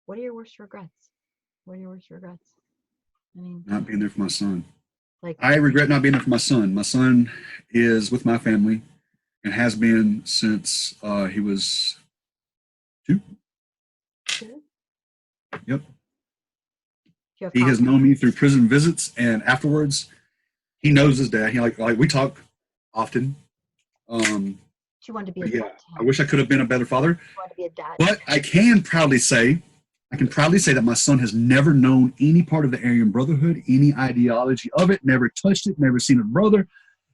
What are your worst regrets? What are your worst regrets? I mean, Not being there for my son. like, I regret not being there for my son. My son is with my family and has been since he was 2. do Yep. you have He has confidence? known me through prison visits, and afterwards, he knows his dad. He like we talk often. She wanted to be a But dad yeah, to I him. wish I could have been a better father. She wanted to be a dad. But I can proudly say that my son has never known any part of the Aryan Brotherhood, any ideology of it, never touched it, never seen a brother,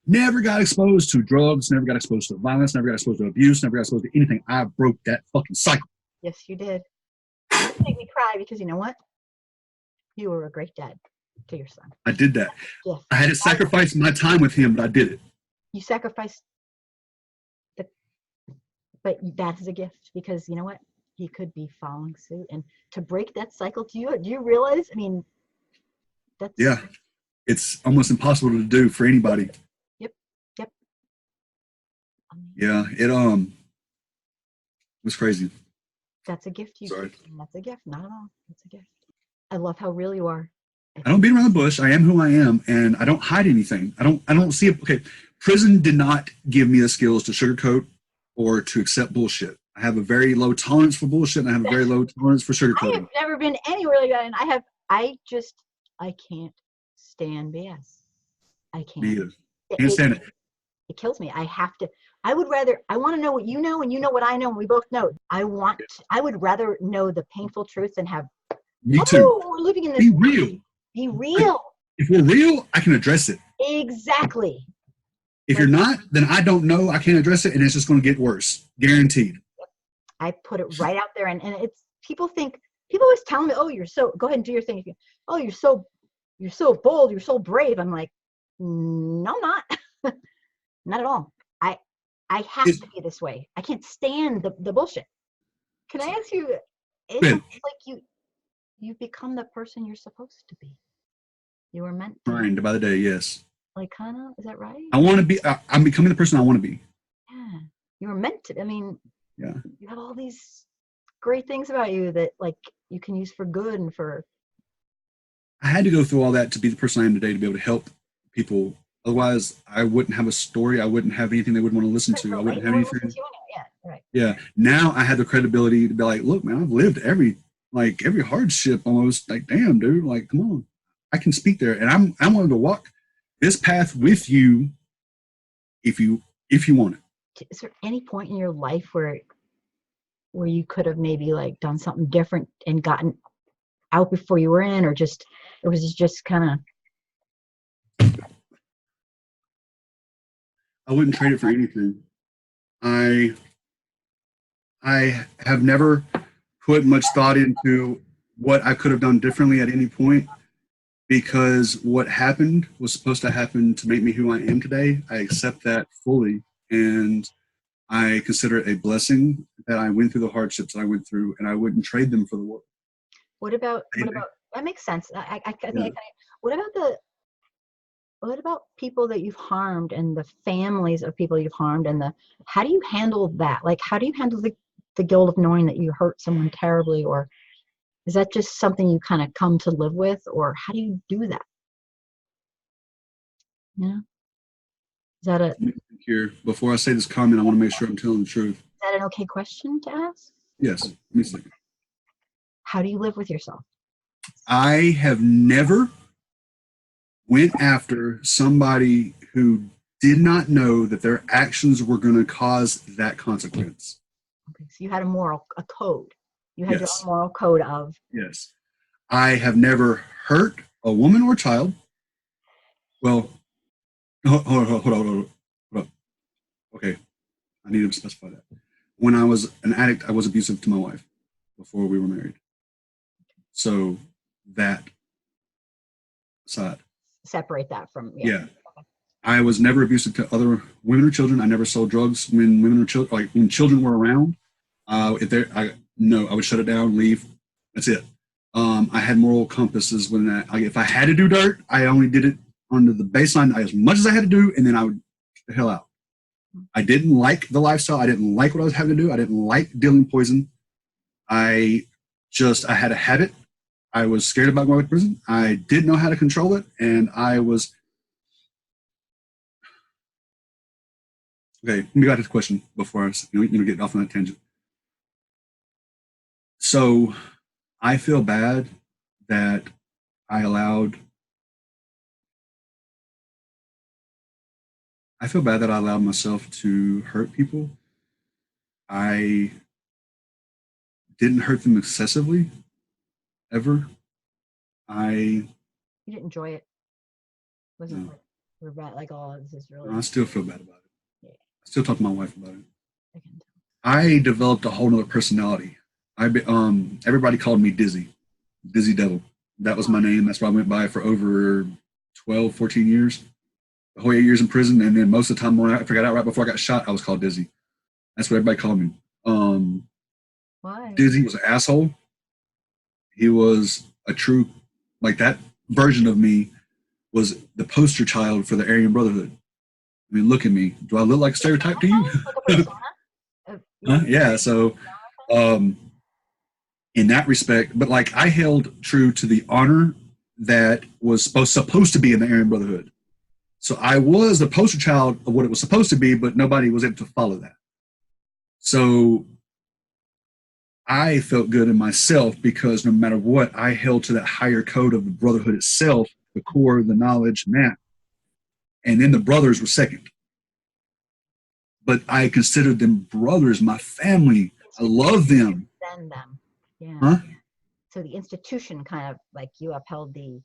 never got exposed to drugs, never got exposed to violence, never got exposed to abuse, never got exposed to anything. I broke that fucking cycle. Yes, you did. You make me cry because you know what? You were a great dad to your son. I did that. Yes. I had to sacrifice my time with him, but I did it. You sacrificed but that is a gift because you know what? He could be following suit, and to break that cycle, do you realize? I mean, that's it's almost impossible to do for anybody. Yep. Yeah, it was crazy. That's a gift. Sorry. That's a gift. Not at all. That's a gift. I love how real you are. I don't beat around the bush. I am who I am, and I don't hide anything. I don't see it. Okay, prison did not give me the skills to sugarcoat or to accept bullshit. I have a very low tolerance for bullshit, and I have a very low tolerance for sugarcoating. I have never been anywhere like that, and I can't stand BS. I can't. Can't stand it. It kills me. I want to know what you know, and you know what I know, and we both know. I would rather know the painful truth than have, me too. We're living in this. Be real. Be real. If we're real, I can address it. Exactly. If you're not, then I don't know. I can't address it, and it's just going to get worse. Guaranteed. I put it right out there, and it's people always tell me, "Oh, go ahead and do your thing." Oh, you're so bold, you're so brave. I'm like, no, I'm not. Not at all. I have to be this way. I can't stand the bullshit. Can I ask you? It's like you've become the person you're supposed to be. You were meant to. Grind by the day, yes. Like, kind of, is that right? I want to be. I'm becoming the person I want to be. Yeah, you were meant to. I mean, yeah. You have all these great things about you that like you can use for good and for. I had to go through all that to be the person I am today, to be able to help people. Otherwise, I wouldn't have a story. I wouldn't have anything they would want to listen to. I wouldn't have anything. Yeah, right. Yeah. Now I have the credibility to be like, look, man, I've lived every hardship almost. Like, damn, dude, like, come on. I can speak there, and I'm willing to walk this path with you if you want it. Is there any point in your life where you could have maybe like done something different and gotten out before you were in, or just it was just kind of? I wouldn't trade it for anything. I have never put much thought into what I could have done differently at any point, because what happened was supposed to happen to make me who I am today. I accept that fully, and I consider it a blessing that I went through the hardships I went through, and I wouldn't trade them for the world. What about that makes sense. What about people that you've harmed and the families of people you've harmed, and how do you handle that? Like, how do you handle the guilt of knowing that you hurt someone terribly, or is that just something you kind of come to live with, or how do you do that? Yeah. Is that here, before I say this comment, I want to make sure I'm telling the truth. Is that an okay question to ask? Yes. Let me see. How do you live with yourself? I have never went after somebody who did not know that their actions were going to cause that consequence. Okay, so you had a code. You had your own moral code of. Yes. I have never hurt a woman or child. Well, hold on. Okay, I need to specify that. When I was an addict, I was abusive to my wife before we were married. So that aside. Separate that from. Yeah. Okay. I was never abusive to other women or children. I never sold drugs when women or children, like when children were around. I would shut it down, leave. That's it. I had moral compasses when if I had to do dirt, I only did it under the baseline as much as I had to do, and then I would get the hell out. I didn't like the lifestyle. I didn't like what I was having to do. I didn't like dealing poison. I just I had a habit. I was scared about going to prison. I didn't know how to control it, and I was okay. Let me go back to the question before I get off on that tangent. So I feel bad that I allowed. I feel bad that I allowed myself to hurt people. I didn't hurt them excessively, ever. You didn't enjoy it. Wasn't like we're bad, like, oh, this is really. I still feel bad about it. Yeah. I still talk to my wife about it. I can tell. I developed a whole nother personality. Everybody called me Dizzy Devil. That was my name. That's what I went by for over 12, 14 years. The whole 8 years in prison, and then most of the time when I got out right before I got shot, I was called Dizzy. That's what everybody called me. Why? Dizzy was an asshole. He was a true, like that version of me was the poster child for the Aryan Brotherhood. I mean, look at me. Do I look like a stereotype to you? Like a persona? Yeah. So, in that respect, but like I held true to the honor that was supposed to be in the Aryan Brotherhood. So I was the poster child of what it was supposed to be, but nobody was able to follow that. So I felt good in myself because no matter what, I held to that higher code of the Brotherhood itself, the core, the knowledge, and that. And then the brothers were second. But I considered them brothers, my family. I love them. Send them. Yeah. Huh? So the institution kind of like you upheld the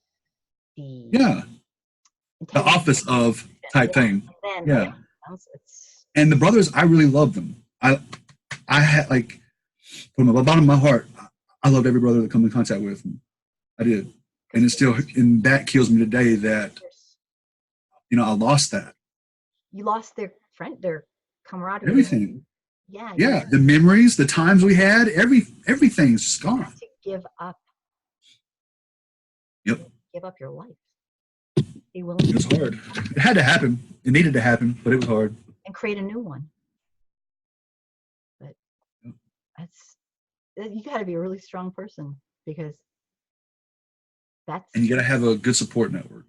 the office of type thing. Then, yeah. It's, and the brothers, I really loved them. I had like from the bottom of my heart, I loved every brother that come in contact with me. I did. And it's still, and that kills me today that, I lost that. You lost their camaraderie. Everything. Yeah. Yeah. The memories, the times we had, everything's just gone. You have to give up. Yep. Give up your life. Be willing. It was hard. It had to happen. It needed to happen, but it was hard. And create a new one. But you got to be a really strong person because and you got to have a good support network.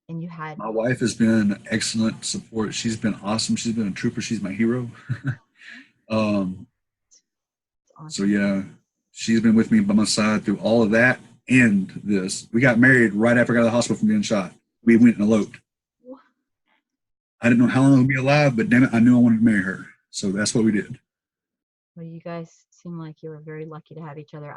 And you had. My wife has been excellent support. She's been awesome. She's been a trooper. She's my hero. Awesome. So yeah, she's been with me by my side through all of that and this. We got married right after I got out of the hospital from being shot. We went and eloped. I didn't know how long I would be alive, but damn it, I knew I wanted to marry her. So that's what we did. Well, you guys seem like you were very lucky to have each other.